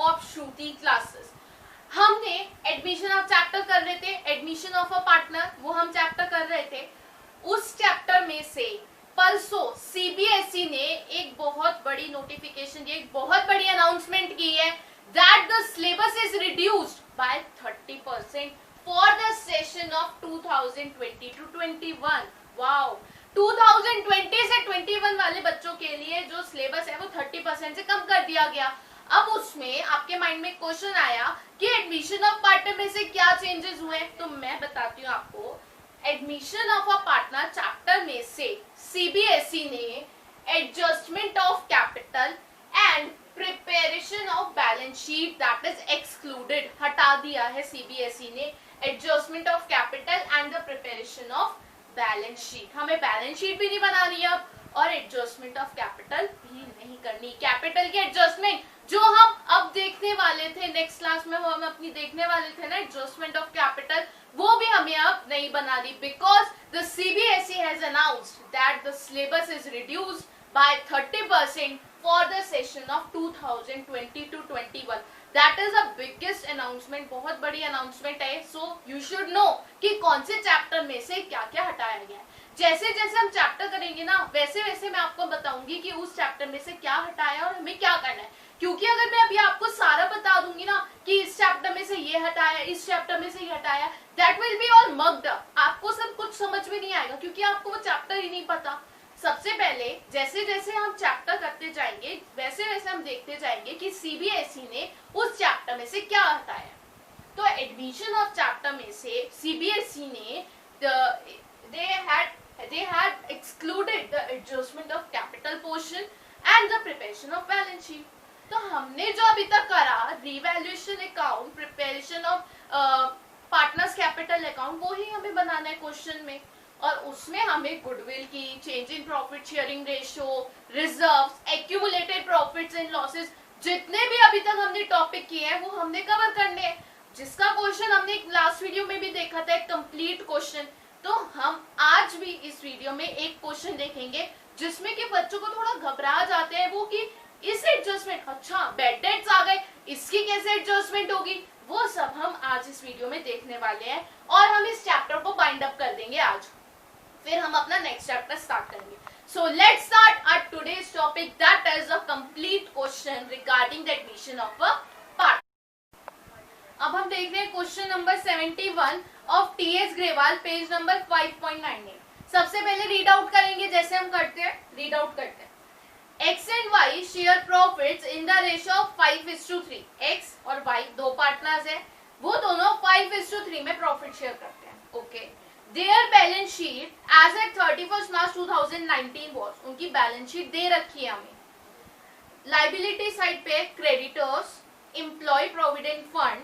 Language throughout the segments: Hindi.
Of Shruti classes. हमने एडमिशन ऑफ चैप्टर कर रहे थे, एडमिशन ऑफ अ पार्टनर, वो हम चैप्टर कर रहे थे। उस चैप्टर में से परसों सीबीएसई ने एक बहुत बड़ी नोटिफिकेशन, एक बहुत बड़ी अनाउंसमेंट की है that the syllabus is reduced by 30% for the session of 2020 to 21। Wow, 2020 से 21 वाले बच्चों के लिए जो सिलेबस है वो 30% से कम कर दिया गया। अब उसमें आपके माइंड में क्वेश्चन आया कि एडमिशन ऑफ पार्टनर में से क्या चेंजेस हुए, तो मैं बताती हूँ आपको। Admission of a partner chapter में से सीबीएसई ने adjustment of capital and preparation of balance sheet that is excluded, हटा दिया है सीबीएसई ने adjustment of capital and the preparation of balance sheet. हमें बैलेंस शीट भी नहीं बनानी है अब, और एडजस्टमेंट ऑफ कैपिटल भी नहीं करनी। कैपिटल की एडजस्टमेंट जो हम अब देखने वाले थे नेक्स्ट क्लास में, वो हम अपनी देखने वाले थे ना, एडजस्टमेंट ऑफ कैपिटल, वो भी हमें अब नहीं बनानी, because the CBSE has announced that the syllabus is reduced by 30% for the session of 2020 to 21। That is a biggest announcement, बहुत बड़ी अनाउंसमेंट है। सो यू शुड नो कि कौन से चैप्टर में से क्या क्या हटाया गया है। जैसे जैसे हम चैप्टर करेंगे ना, वैसे वैसे मैं आपको बताऊंगी कि उस चैप्टर में से क्या हटाया और हमें क्या करना है। क्योंकि अगर मैं अभी आपको सारा बता दूंगी ना कि इस चैप्टर में से ये हटाया, इस चैप्टर में से ये हटाया, that will be all mugged up, आपको सब कुछ समझ में नहीं आएगा, क्योंकि आपको वो चैप्टर ही नहीं पता। सबसे पहले जैसे जैसे हम चैप्टर करते जाएंगे, वैसे वैसे हम देखते जाएंगे कि सीबीएसई ने उस चैप्टर में से क्या हटाया। तो एडमिशन ऑफ चैप्टर में से सीबीएसई ने they had excluded the adjustment of capital portion and the preparation of balance sheet। तो हमने जो अभी तक करा, revaluation account, preparation of partners capital account, वो ही हमें बनाना है क्वेश्चन में। और उसमें हमें गुडविल की, change in profit sharing ratio, reserves, accumulated profits and losses, जितने भी अभी तक हमने टॉपिक किए हैं वो हमने कवर करने हैं। जिसका क्वेश्चन हमने लास्ट वीडियो में भी देखा था, एक कंप्लीट क्वेश्चन। तो हम आज भी इस वीडियो में एक क्वेश्चन देखेंगे जिसमें कि बच्चों को थोड़ा घबरा जाते हैं वो, कि इस एडजस्टमेंट, अच्छा बैड डेट्स आ गए, इसकी कैसे एडजस्टमेंट होगी, वो सब हम आज इस वीडियो में देखने वाले हैं। और हम इस चैप्टर को बाइंड अप कर देंगे आज, फिर हम अपना नेक्स्ट चैप्टर स्टार्ट करेंगे। So let's start our today's topic that is a complete question regarding the admission of a part. अब हम देख रहे हैं question number 71 of TS Grewal, page number 5.98। सबसे पहले रीड आउट करेंगे, जैसे हम करते हैं रीड आउट करते हैं। X and Y share profits in the ratio of 5:3। X और Y दो पार्टनर्स हैं, वो दोनों 5:3 में प्रॉफिट शेयर करते हैं। Okay, there balance sheet as at 31 March 2019 was, उनकी बैलेंस शीट दे रखी है हमें। लाइबिलिटी साइड पे creditors, employ provident fund,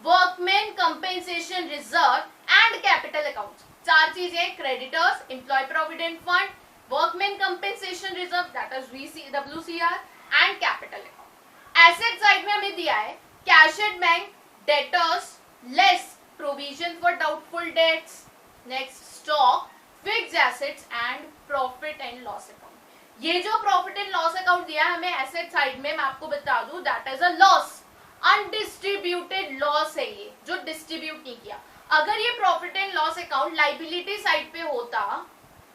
workman compensation reserve and capital account. चार चीजें, creditors, employ provident fund, workman compensation reserve that is WCR and capital account. Asset side में हमें दिया है cash at bank, debtors less provision for doubtful debts, next stock, fixed assets and profit and loss account. ये जो प्रॉफिट एंड लॉस अकाउंट दिया है हमें एसेट साइड में, मैं आपको बता दूं that is a loss, undistributed loss है ये, जो डिस्ट्रीब्यूट नहीं किया। अगर ये profit and loss account liability side पे होता,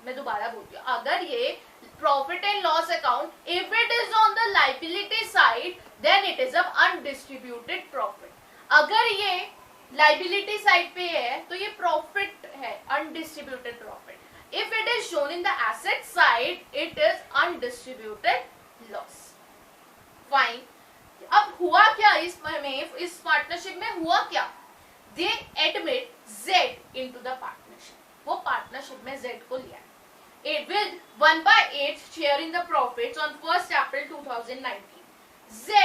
मैं दोबारा बोलती हूँ, अगर ये profit and loss account if it is on the liability side then it is a undistributed profit. अगर ये लाइबिलिटी साइड पे है तो ये प्रॉफिट है, undistributed profit. If it is shown in the asset side it is undistributed loss. Fine, अब हुआ क्या इस पार्टनरशिप में हुआ क्या? दे admit Z into the partnership, वो पार्टनरशिप में Z को लिया है। It with 1/8 share in the profits on 1st April 2019. Z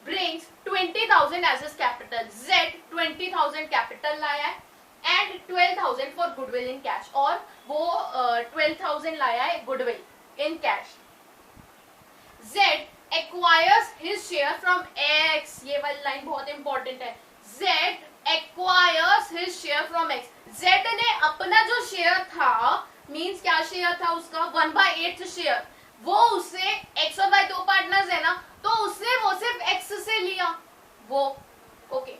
brings 20,000 as his capital. Z 20,000 capital लाया है and 12,000 for goodwill in cash, और वो 12,000 लाया है goodwill in cash. Z acquires his share from X, ये वाली लाइन बहुत इंपॉर्टेंट है। Z acquires his share from X. Z ने अपना जो शेयर था, मीन्स क्या शेयर था उसका, 1/8 शेयर, वो उससे X और Y दो पार्टनर्स है ना, तो उसने वो सिर्फ X से लिया, वो okay.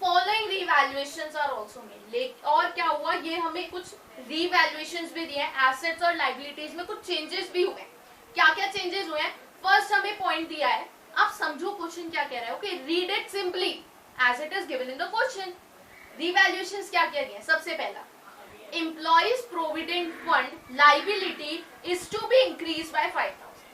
Following revaluations are also made. और क्या हुआ, ये हमें कुछ रीवैल्यूएशंस भी दिए हैं, एसेट्स और लाइबिलिटीज में कुछ चेंजेस भी हुए हैं। क्या क्या चेंजेस हुए हैं? फर्स्ट हमें पॉइंट दिया है, आप समझो क्वेश्चन क्या कह रहा है। Okay, read it simply as it is given in the question. Revaluations क्या क्या दिए? सबसे पहला, employees provident fund liability is to be increase by 5000।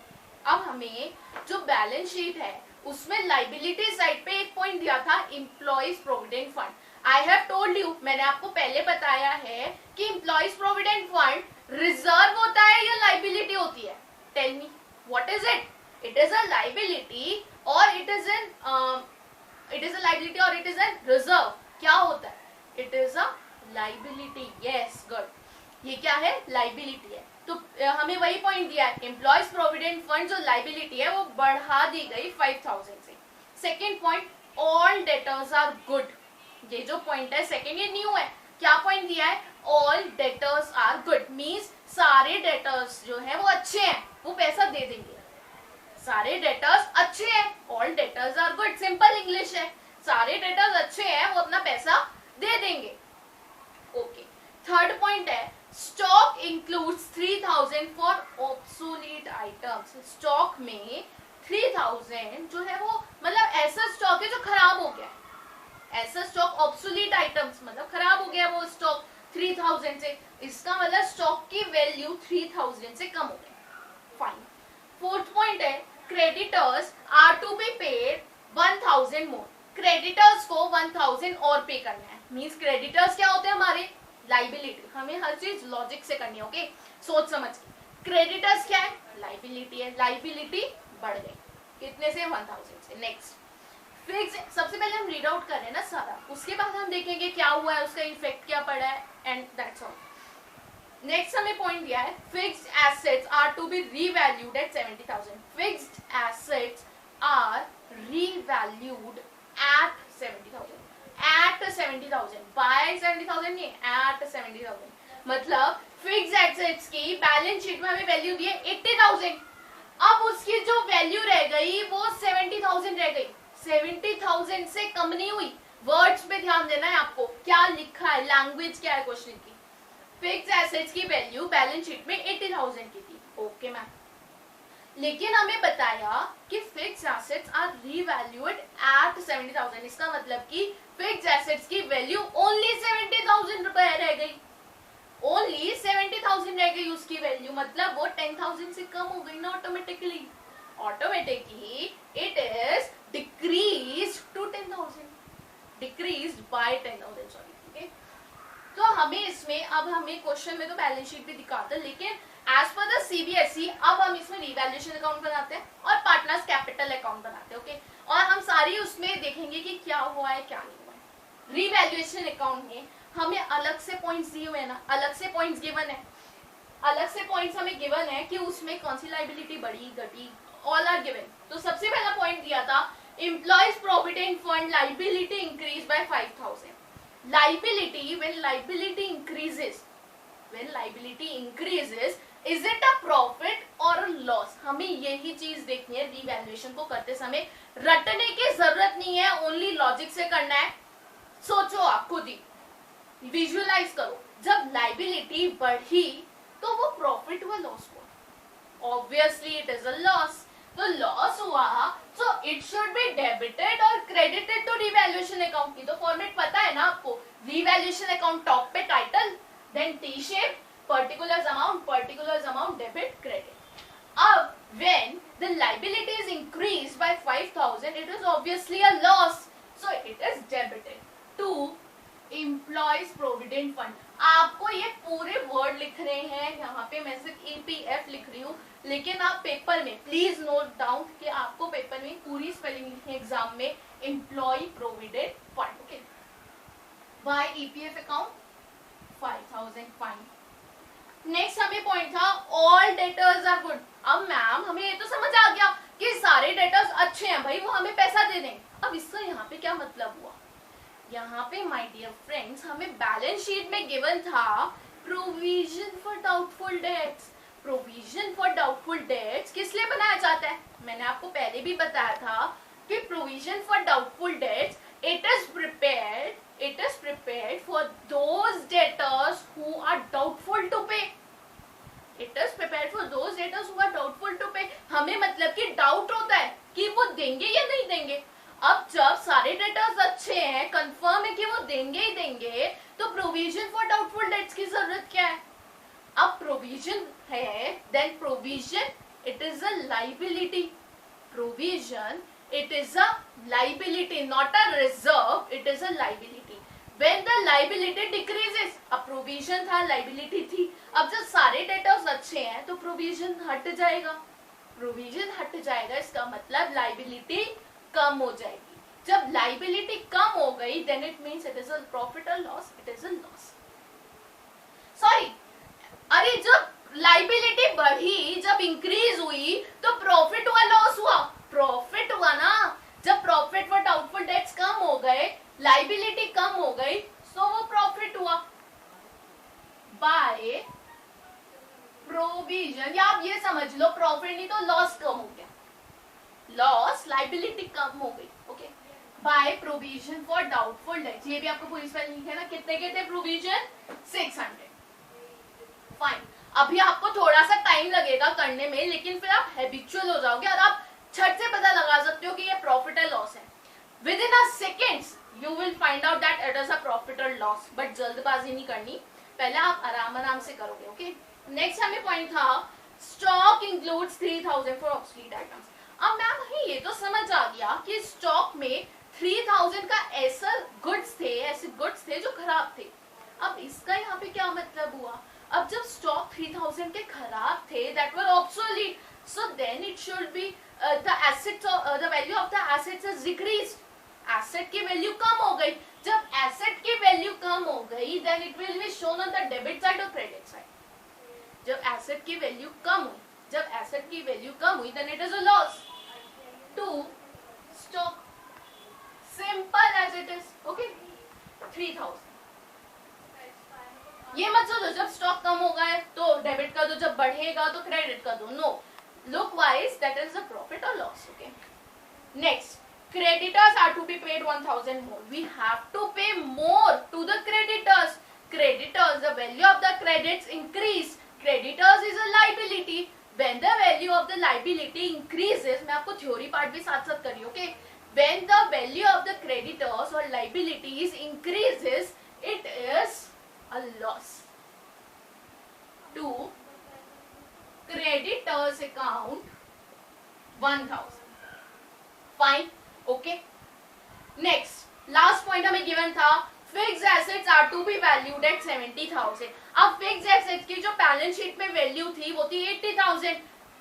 अब हमें जो बैलेंस शीट है उसमें लाइबिलिटी साइड पे एक पॉइंट दिया था, employees provident fund. I have told you, मैंने आपको पहले बताया है कि एम्प्लॉइज प्रोविडेंट फंड रिजर्व होता है या लाइबिलिटी होती है? Tell me what is it? It is a liability और इट इज a liability और it is a reserve। क्या होता है? It is a liability। Yes, good। ये क्या है? Liability है। तो हमें वही पॉइंट दिया है, एम्प्लॉयज प्रोविडेंट फंड जो लाइबिलिटी है वो बढ़ा दी गई 5000 से। Second point, all debtors are good. ये जो पॉइंट है सेकेंड, ये न्यू है। क्या पॉइंट दिया है? All debtors are good, means सारे डेटर्स जो है वो अच्छे हैं, वो पैसा दे देंगे। सारे डेटर्स अच्छे हैं, all debtors are good, simple English है। सारे डेटर्स अच्छे हैं, वो अपना पैसा दे देंगे। ओके। थर्ड पॉइंट है, stock includes 3000 for obsolete items. Stock में 3000 जो है वो मतलब ऐसा स्टॉक है जो खराब हो गया है। ऐसा स्टॉक ऑब्सोलीट आइटम्स मतलब खराब हो गया वो स्टॉक 3000 से, इसका मतलब स्टॉक की वैल्यू 3000 से कम हो गई। फाइन। फोर्थ पॉइंट है, creditors are to be paid 1000 more. Creditors को 1000 और पे करना है। मींस क्रेडिटर्स क्या होते हैं? हमारे लाइबिलिटी। हमें हर चीज लॉजिक से करनी है। ओके, सोच समझ के। क्रेडिटर्स क्या है? लाइबिलिटी है। लाइबिलिटी बढ़ गई कितने से? 1000 से। Next, fix. सबसे पहले हम रीड आउट कर रहे हैं ना सारा, उसके बाद हम देखेंगे क्या हुआ है, उसका इफेक्ट क्या पड़ा है, एंड दैट्स ऑल। नेक्स्ट हमें पॉइंट दिया है, fixed assets are to be revalued at 70,000। Fixed assets are revalued at 70,000। At 70,000, by 70,000 नहीं, एट 70,000। मतलब फिक्स्ड एसेट्स की बैलेंस शीट में हमें वैल्यू दी है 80,000। अब उसकी जो वैल्यू रह गई वो 70,000 रह गई। 70,000 से कम नहीं हुई। वर्ड्स पे ध्यान देना है आपको, क्या लिखा है, लैंग्वेज क्या है क्वेश्चन की। फिक्स्ड एसेट्स की वैल्यू बैलेंस शीट में 80,000 की थी। ओके मैम, लेकिन हमें बताया कि fixed assets are revalued at 70,000। इसका मतलब कि फिक्स्ड एसेट्स की वैल्यू ओनली 70,000 रुपए रह गई। ओनली 70,000 रह गई उसकी वैल्यू, मतलब वो 10,000 से कम हो गई ना automatically. Automatically it is decrease to 10,000, decrease by 10,000, sorry. Okay, तो हमें इसमें, अब हमें क्वेश्चन में तो बैलेंस शीट भी दिखाता है, लेकिन एज पर द सीबीएसई अब हम इसमें रिवैल्यूएशन अकाउंट बनाते हैं और पार्टनर्स कैपिटल अकाउंट बनाते हैं। ओके, और हम सारी उसमें देखेंगे कि क्या हुआ है क्या नहीं हुआ है। रिवैल्यूएशन अकाउंट में हमें अलग से पॉइंट्स दिए हुए हैं ना, अलग से पॉइंट्स गिवन है, अलग से पॉइंट्स हमें गिवन है कि उसमें कौन सी लाइबिलिटी बढ़ी घटी, ऑल आर गिवन। तो सबसे पहला पॉइंट दिया था, employees provident fund liability increase by 5000। Liability, when liability increases, is it a profit or a loss? हमें यही चीज देखनी है रिवैल्यूएशन को करते समय। रटने की जरूरत नहीं है, ओनली लॉजिक से करना है। सोचो आप खुद ही, विजुअलाइज करो, जब लाइबिलिटी बढ़ी तो वो प्रॉफिट हुआ लॉस हुआ? Obviously it is a loss. तो लॉस हुआ तो इट शुड बी डेबिटेड और क्रेडिटेड टू रिवैल्यूएशन अकाउंट की तो फॉर्मेट पता है ना आपको। रिवैल्यूएशन अकाउंट टॉप पे title, then T shape, particulars amount debit credit. अब when the liability is increased by 5000 it is obviously a loss, so it is debited to employees provident fund. आपको ये पूरे वर्ड लिख रहे हैं, यहाँ पे मैं सिर्फ EPF लिख रही हूँ, लेकिन आप पेपर में प्लीज नोट डाउन कि आपको पेपर में पूरी स्पेलिंग लिखनी है एग्जाम में, employ provident fund. Okay, by EPF account 5000 fine. Next हमें पॉइंट था, ऑल डेटर्स आर गुड। अब मैम हमें ये तो समझ आ गया कि सारे डेटर्स अच्छे हैं भाई, वो हमें पैसा दे देंगे। अब इसका यहाँ पे क्या मतलब हुआ? यहाँ पे माय डियर फ्रेंड्स हमें बैलेंस शीट में गिवन था provision for doubtful debts. Provision for doubtful debts किस लिए बनाया जाता है? मैंने आपको पहले भी बताया था, कि provision for doubtful debts it is prepared for those debtors who are doubtful to pay. It is prepared for those debtors who are doubtful to pay. हमें मतलब कि डाउट होता है कि वो देंगे या नहीं देंगे. अब जब सारे डेटर्स अच्छे हैं, कंफर्म है कि वो देंगे ही देंगे, तो प्रोविजन फॉर डाउटफुल डेट्स की जरूरत क्या है. अब प्रोविजन है, then provision it is a liability. Provision it is a liability, not a reserve, it is a liability. When the liability decreases, अब provision था, liability थी, अब जब सारे debtors अच्छे हैं तो provision हट जाएगा. provision हट जाएगा, इसका मतलब liability कम हो जाएगी. जब liability कम हो गई, then it means it is a profit or loss, it is a loss. Sorry, अरे जब liability बढ़ी, जब increase हुई, तो profit हुआ, loss हुआ. प्रॉफिट हुआ ना. जब प्रॉफिट फॉर डाउटफुल डेट्स कम हो गए, लाइबिलिटी कम हो गई, सो वो प्रॉफिट हुआ. बाय प्रोविजन, या आप ये समझ लो प्रॉफिट नहीं तो लॉस कम हो गया. लॉस, लाइबिलिटी कम हो गई. Okay, by provision for doubtful debts. ये भी आपको पूरी स्पेलिंग लिखा है ना. कितने के थे प्रोविजन? 600. फाइन. अभी आपको थोड़ा सा टाइम लगेगा करने में, लेकिन फिर आप हैबिचुअल हो जाओगे और आप छट से पता लगा सकते हो कि ये प्रॉफिट है लॉस है. With in a seconds you will find out that it is a profit और लॉस. बट जल्दबाजी नहीं करनी, पहले आप आराम आराम से करोगे. ओके, नेक्स्ट हमें पॉइंट था stock includes 3000 for obsolete items. अब मैम ये तो समझ आ गया कि स्टॉक में 3000 का ऐसे गुड्स थे जो खराब थे. अब इसका यहाँ पे क्या मतलब हुआ? अब जब स्टॉक 3000 के खराब थे, that were obsolete, so then it should be the assets the value of the assets has decreased. asset की वैल्यू कम हो गई. जब asset की वैल्यू कम हो गई, then it will be shown on the debit side or credit side. जब asset की वैल्यू कम हुई, then it is a loss to stock. Simple as it is. Okay, 3000. ये मत सोचो जब स्टॉक कम होगा तो डेबिट कर दो, जब बढ़ेगा तो क्रेडिट कर दो. No, look wise that is a profit or loss. Okay, next, creditors are to be paid 1000 more. We have to pay more to the creditors. The value of the credits increase. Creditors is a liability. When the value of the liability increases, मैं आपको थ्योरी पार्ट भी साथ साथ करी. Okay, when the value of the creditors or liabilities increases, it is a loss to creditors account 1000. Fine. Okay, next, last point हमें given था fixed assets are to be valued at 70,000. अब fixed assets की जो बैलेंस शीट में वैल्यू थी वो थी 80,000.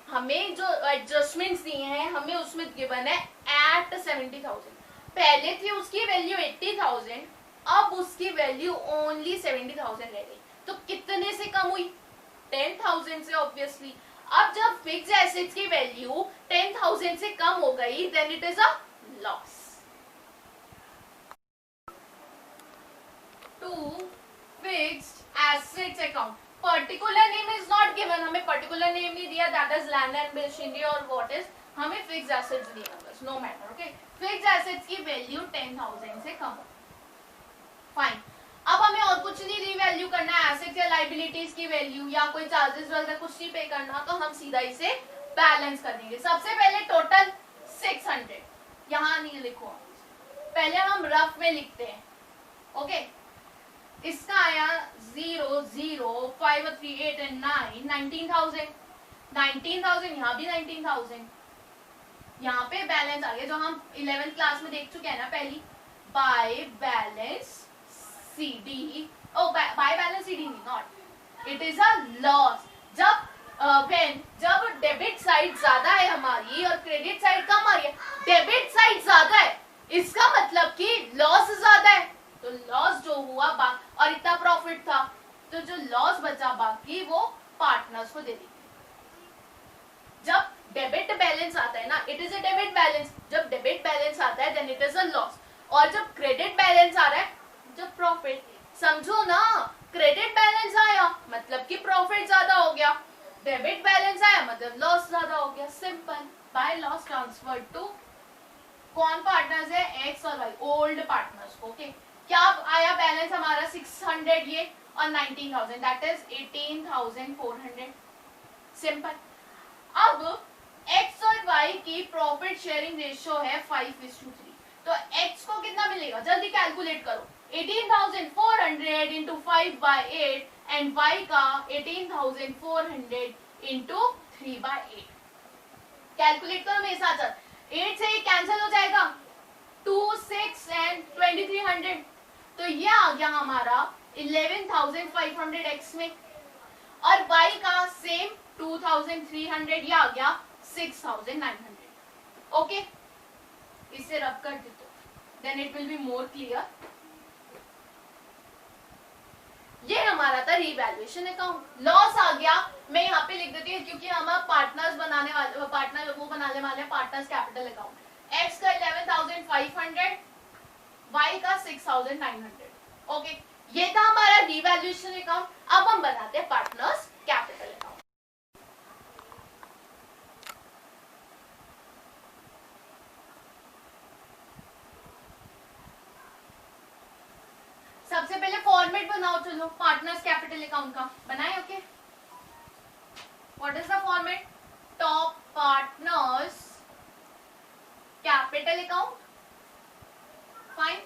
हमें जो एडजस्टमेंट्स दिए हैं हमें उसमें गिवन है at 70,000. पहले थी उसकी वैल्यू 80,000, अब उसकी वैल्यू ओनली 70,000 रह गई. तो कितने से कम हुई? 10,000 से ऑब्वियसली. अब जब फिक्स एसेट्स की वैल्यू 10,000 से कम हो गई, then it is a loss. To fixed assets account, particular name is not given. हमें पर्टिकुलर नेम नहीं दिया, that is land and machinery और व्हाट इज. हमें फिक्स्ड एसेट्स दिया बस, no matter. Okay, fixed assets की वैल्यू 10,000 से कम हो. फाइन. अब हमें और कुछ नहीं रीवैल्यू करना है, एसेट्स या लाइबिलिटीज की वैल्यू या कोई चार्जेस वगैरह कुछ नहीं पे करना, तो हम सीधा इसे बैलेंस कर देंगे. सबसे पहले टोटल 600, यहाँ नहीं लिखो, पहले हम रफ में लिखते हैं. ओके, इसका आया 0 0 5 3 8 and 9 19,000. 19,000, यहाँ भी 19,000. यहाँ पे बैलेंस आ गया जो हम 11th क्लास में देख चुके हैं ना पहली. By balance CD, by balance CD not, it is a loss. जब डेबिट साइड ज्यादा है हमारी और क्रेडिट साइड कम आ रही है, डेबिट साइड ज्यादा है, इसका मतलब कि लॉस ज्यादा है. तो लॉस जो हुआ और इतना प्रॉफिट था, तो जो लॉस बचा बाकी वो पार्टनर्स को दे दी. जब डेबिट बैलेंस आता है ना, it is a debit balance. जब डेबिट बैलेंस आता है then it is a loss. और जब क्रेडिट बैलेंस आ रहा है, जब प्रॉफिट, समझो ना, क्रेडिट बैलेंस आया मतलब कि प्रॉफिट ज्यादा हो गया, डेबिट बैलेंस आया मतलब लॉस ज्यादा हो गया. Simple. By loss transfer to कौन पार्टनर्स है, एक्स और वाई, ओल्ड पार्टनर्स। ओके, क्या आया बैलेंस हमारा 600 ये और 19,000, दैट इज 18,400। सिंपल। अब एक्स और वाई की प्रॉफिट शेयरिंग रेशियो है 5:3, तो एक्स को कितना मिलेगा, जल्दी कैलकुलेट करो। 18,400 इंटू 5/8 एंड वाई का 18,400 इंटू 3/8। कैलकुलेट करो मेरे साथ साथ, 8 से ये कैंसिल हो जाएगा, 2, 6 एंड 2300, तो ये आ गया हमारा 11,500 एक्स में, और y का सेम 2,300, ये आ गया 6,900। ओके, इसे रब कर दे तो then it will be more clear. ये हमारा था रीवैल्यूएशन अकाउंट। लॉस आ गया, मैं यहाँ पे लिख देती हूँ क्योंकि हम पार्टनर्स बनाने वाले, पार्टनर वो बनाने वाले पार्टनर्स कैपिटल अकाउंट। एक्स का 11,500, वाई का 6,900। ओके, ये था हमारा रीवैल्यूएशन अकाउंट। अब हम बनाते हैं पार्टनर्स कैपिटल अकाउंट। सबसे पहले फॉर्मेट बनाओ, चलो पार्टनर्स कैपिटल अकाउंट का बनाए। Okay, what is the format, top partners capital account, fine.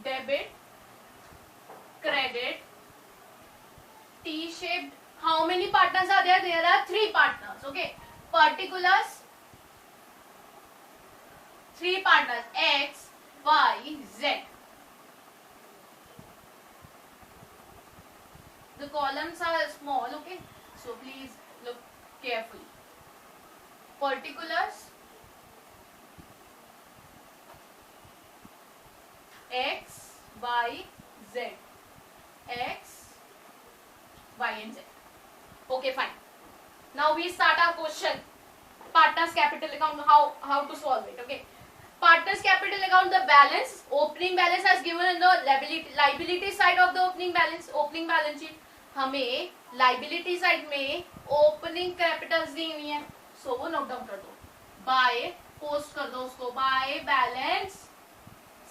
Debit, credit, T-shaped. How many partners are there? There are 3 partners. Okay, particulars, 3 partners, X, Y, Z. The columns are small. Okay, so please look carefully. Particulars, X, Y, Z. X, Y and Z. Okay, fine. Now we start our question. Partners capital account, how to solve it. Okay, partners capital account, the balance, opening balance as given in the liability side of the opening balance sheet. हमें liability side में opening capitals दी हुई है, so वो नोट डाउन कर दो, बाय पोस्ट कर दो उसको, बाय बैलेंस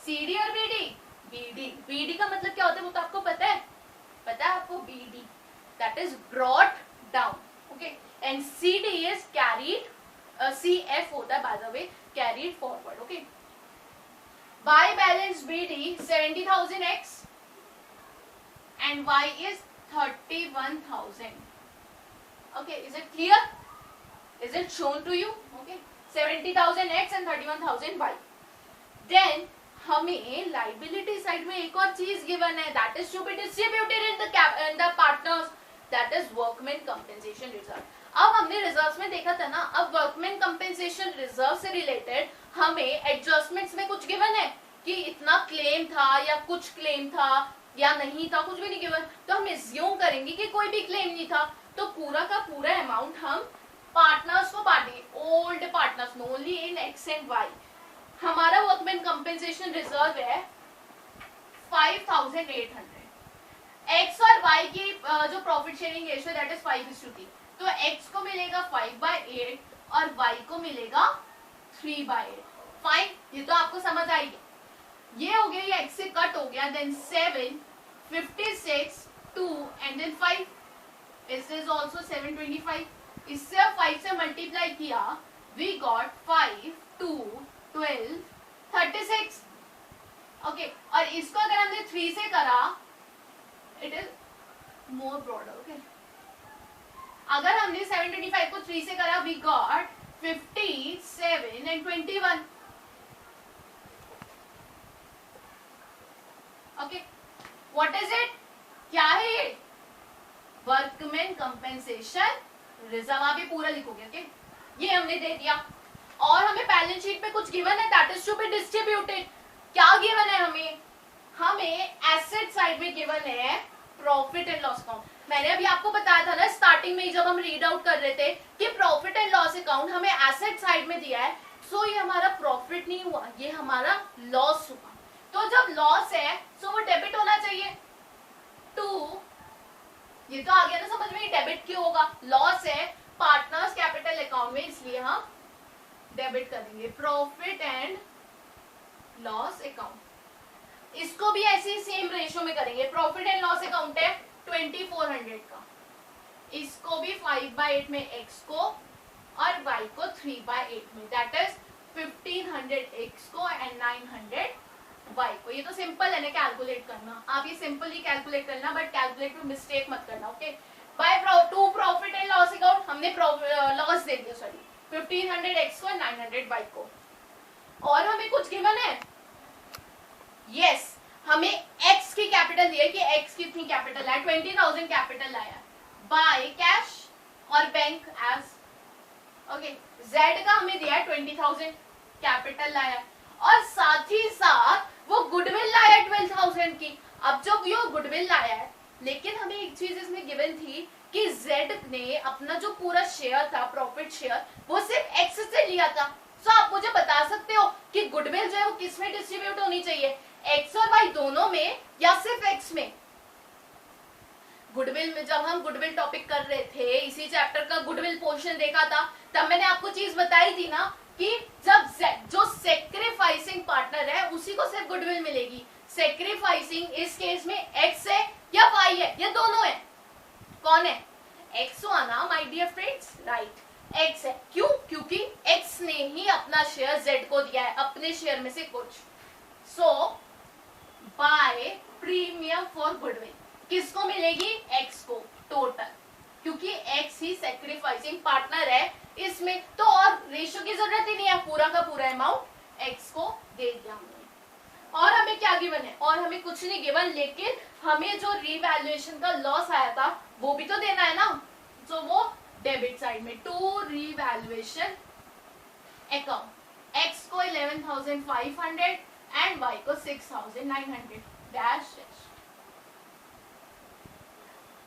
CD और BD का मतलब क्या होता है वो तो आपको पता है आपको, BD that is brought down. Okay, and CD is carried, CF होता है by the way, carried forward. Okay, by balance BD 70,000 X and Y is 31,000. Okay, is it clear? Is it shown to you? Okay, 70,000 X and 31,000 Y. Then हमें liability side में एक और चीज given है, that is to be distributed in the partners, that is workman compensation reserve. अब हमने रिजर्व में देखा था ना, अब वर्कमैन कंपेंसेशन रिजर्व से रिलेटेड हमें एडजस्टमेंट्स में कुछ गिवन है कि इतना क्लेम था या कुछ क्लेम था या नहीं था, कुछ भी नहीं गिवन, तो हम एज्यूम करेंगे कि कोई भी क्लेम नहीं था, तो पूरा का पूरा अमाउंट हम पार्टनर्स को बांटेंगे, ओल्ड पार्टनर्स में, only in X and Y. हमारा वर्कमैन कंपेंसेशन रिजर्व है 5,800। एक्स और वाई की जो profit sharing ratio that is 5:3, तो एक्स को मिलेगा 5/8 और वाई को मिलेगा 3/8। फाइन, ये तो आपको समझ आएगी। ये हो गया, ये एक्स से कट हो गया, then 7, 56, 2 and then 5, this is also 725। इससे 5 से मल्टीप्लाई किया, वी गॉट 5, 2, 12, 36। ओके, और इसको अगर हमने 3 से करा, it is more broader. Okay, अगर हमने 725 को 3 से करा, we got 57 and 21। Okay, what is it, क्या है ये, वर्कमैन कंपेंसेशन रिजर्व। आप ये पूरा लिखोगे। ओके, ये हमने दे दिया, और हमें बैलेंस शीट पे कुछ गिवन है, that is to be distributed. क्या गिवन है हमें एसेट साइड में गिवन है प्रॉफिट एंड लॉस अकाउंट। मैंने अभी आपको बताया था ना स्टार्टिंग में ही जब हम रीड आउट कर रहे थे कि प्रॉफिट एंड लॉस अकाउंट हमें एसेट साइड में दिया है, सो ये हमारा प्रॉफिट नहीं हुआ, ये हमारा लॉस हुआ। तो जब लॉस है सो वो डेबिट होना चाहिए टू ये तो आ गया ना समझ में, डेबिट क्यों होगा, लॉस है पार्टनर्स कैपिटल अकाउंट में, इसलिए हम डेबिट करेंगे प्रॉफिट एंड लॉस अकाउंट। इसको भी ऐसे ही सेम रेशियो में करेंगे, प्रॉफिट एंड लॉस अकाउंट है 2400 का, इसको भी 5/8 में x को और y को 3/8 में, दैट इज 1500 x को एंड 900 y को। ये तो सिंपल है ना कैलकुलेट करना, आप ये सिंपल ही कैलकुलेट करना, बट कैलकुलेट में मिस्टेक मत करना, okay. By two profit and loss account हमने लॉस दे दिया, सॉरी 1500 x को 900 y को, और हमें कुछ गिवन है, यस हमें x की कैपिटल दिया कि x कितनी कैपिटल है, 20,000 कैपिटल आया बाय कैश और बैंक एज, ओके। z का हमें दिया है 20,000 कैपिटल लाया, और साथ ही साथ वो गुडविल लाया 12,000 की। अब जब ये गुडविल लाया है, लेकिन हमें एक चीज इसमें गिवन थी कि z ने अपना जो पूरा शेयर था, प्रॉफिट शेयर, वो सिर्फ x से लिया था। सो आप मुझे बता सकते हो कि गुडविल जो है वो किस में डिस्ट्रीब्यूट होनी चाहिए, x और y दोनों में या सिर्फ x में। गुडविल में जब हम गुडविल टॉपिक कर रहे थे, इसी चैप्टर का गुडविल पोर्शन देखा था, तब मैंने आपको चीज बताई थी ना कि जब जो सेक्रीफाइसिंग पार्टनर है उसी को सिर्फ गुडविल मिलेगी। सेक्रीफाइसिंग इस केस में x है या y है, ये दोनों है। कौन है, x आना my dear friends, right x है। क्यों, क्योंकि x ने ही अपना शेयर z को दिया है, अपने शेयर में से कुछ। सो बाय प्रीमियम फॉर गुडविल किसको मिलेगी, x को टोटल, क्योंकि x ही सेक्रीफाइसिंग पार्टनर है इसमें, तो और रेशियो की जरूरत ही नहीं है, पूरा का पूरा अमाउंट x को दे दिया हमने। और हमें क्या गिवन है, और हमें कुछ नहीं गिवन, लेकिन हमें जो रीवैल्यूएशन का लॉस आया था वो भी तो देना है ना, तो वो डेबिट साइड में टू रीवैल्यूएशन अकाउंट, x को 11,500 एंड y को 6,900 डैश।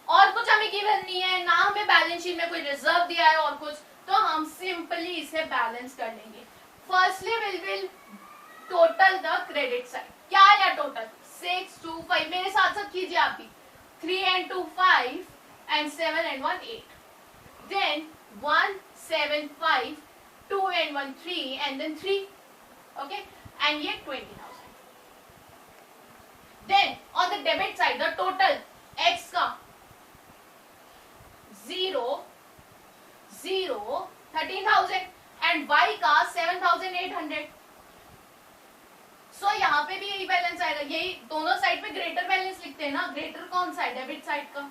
और कुछ हमें गिवन नहीं है ना, हमें बैलेंस शीट में कोई रिजर्व दिया है और कुछ, तो हम सिंपली इसे बैलेंस कर लेंगे। Firstly will total the credit side, क्या आया टोटल 625, मेरे साथ साथ कीजिए आप भी, 3 and 2 5 and 7 and 1 8, then 1 7 5, 2 and 1 3 and then 3, okay, and ये 20,000। then on the debit side the total x का 0 0 13,000 and y का 7,800। सो यहाँ पे भी यही बैलेंस आएगा, यही दोनों साइड पे ग्रेटर बैलेंस लिखते हैं ना, ग्रेटर कौन सा है, डेबिट साइड का,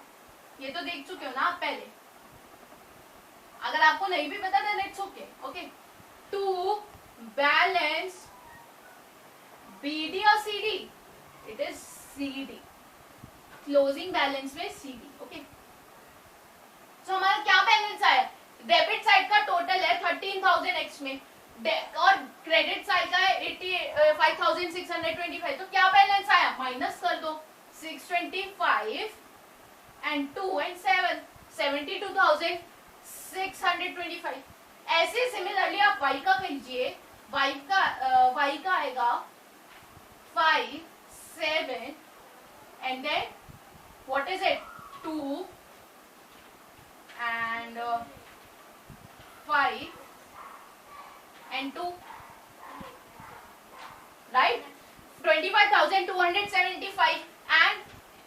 ये तो देख चुके हो ना आप पहले, अगर आपको नहीं भी पता then it's okay, okay. To balance BD और CD, it is CD, closing balance में सीडी, ओके। सो हमारा क्या बैलेंस आया, डेबिट साइड का टोटल है 13,000 x में, और क्रेडिट साइड का है 85,625, तो क्या बैलेंस आया, माइनस कर दो, 625 एंड 2 and 7 72,625। ऐसे सिमिलरली आप y का कीजिए, y का आएगा 5 7 and then what is it, 2 and 5 and 2, right, 25,275 and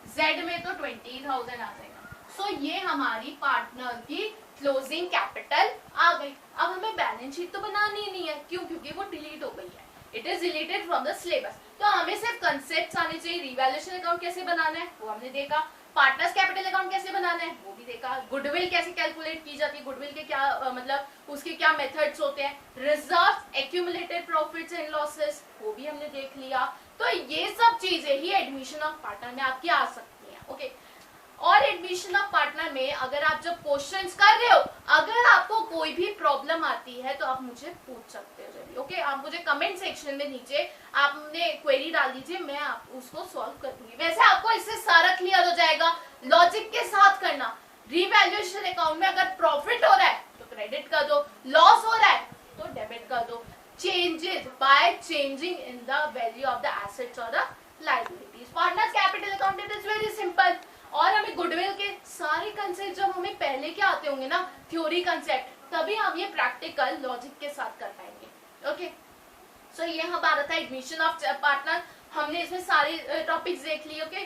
z में तो 20,000 आ जाएगा। सो ये हमारी पार्टनर की क्लोजिंग कैपिटल आ गई। अब हमें बैलेंस शीट तो बनानी ही नहीं है, क्यों, क्योंकि वो डिलीट हो गई है, it is deleted from the syllabus. तो हमें सिर्फ कंसेप्ट आने चाहिए, रिवैल्यूएशन अकाउंट कैसे बनाना है वो हमने देखा, पार्टनर्स कैपिटल अकाउंट कैसे बनाना है वो भी देखा, गुडविल कैसे कैलकुलेट की जाती है, गुडविल के क्या मतलब उसके क्या मेथड्स होते हैं, reserves, accumulated profits and losses वो भी हमने देख लिया। तो ये सब चीजें ही एडमिशन ऑफ पार्टनर में आपकी आ सकती हैं, ओके। और एडमिशन ऑफ पार्टनर में अगर आप जब क्वेश्चंस कर रहे हो, अगर आपको कोई भी प्रॉब्लम आती है तो आप मुझे पूछ सकते हो जल्दी, ओके। आप मुझे कमेंट सेक्शन में नीचे आपने क्वेरी डाल दीजिए, मैं आप उसको सॉल्व कर दूंगी। वैसे आपको इससे सारा क्लियर हो जाएगा, लॉजिक के साथ करना। रीवैल्यूएशन अकाउंट में अगर प्रॉफिट हो रहा है तो क्रेडिट कर दो, लॉस हो रहा है तो डेबिट कर दो, changes by changing in the value of the assets और the liabilities. Partners capital account it is very simple. और हमें गुडविल के सारे कंसेप्ट जब हमें पहले के आते होंगे ना, थ्योरी कंसेप्ट, तभी हम ये प्रैक्टिकल लॉजिक के साथ कर पाएंगे. ओके, सो ये हमारा था एडमिशन ऑफ पार्टनर. हमने इसमें सारे टॉपिक्स देख लिए. ओके,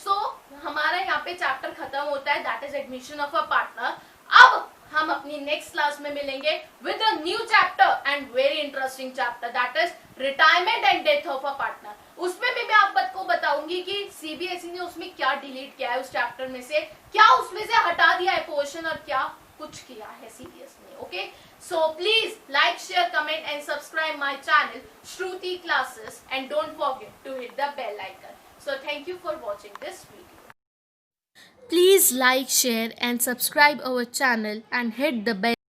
सो हमारा यहाँ पे चैप्टर खत्म होता है, that is admission of a partner. अब हम अपनी नेक्स्ट क्लास में मिलेंगे with a new chapter and very interesting chapter, that is retirement and death of a partner. उसमें भी मैं आपको बताऊंगी कि सीबीएसई ने उसमें क्या डिलीट किया है, उस चैप्टर में से क्या उसमें से हटा दिया है पोर्शन और क्या कुछ किया है सीबीएसई ने. Okay, so please like, share, comment and subscribe my channel Shruti Classes, and don't forget to hit the bell icon. So thank you for watching this video. Please like, share and subscribe our channel and hit the bell.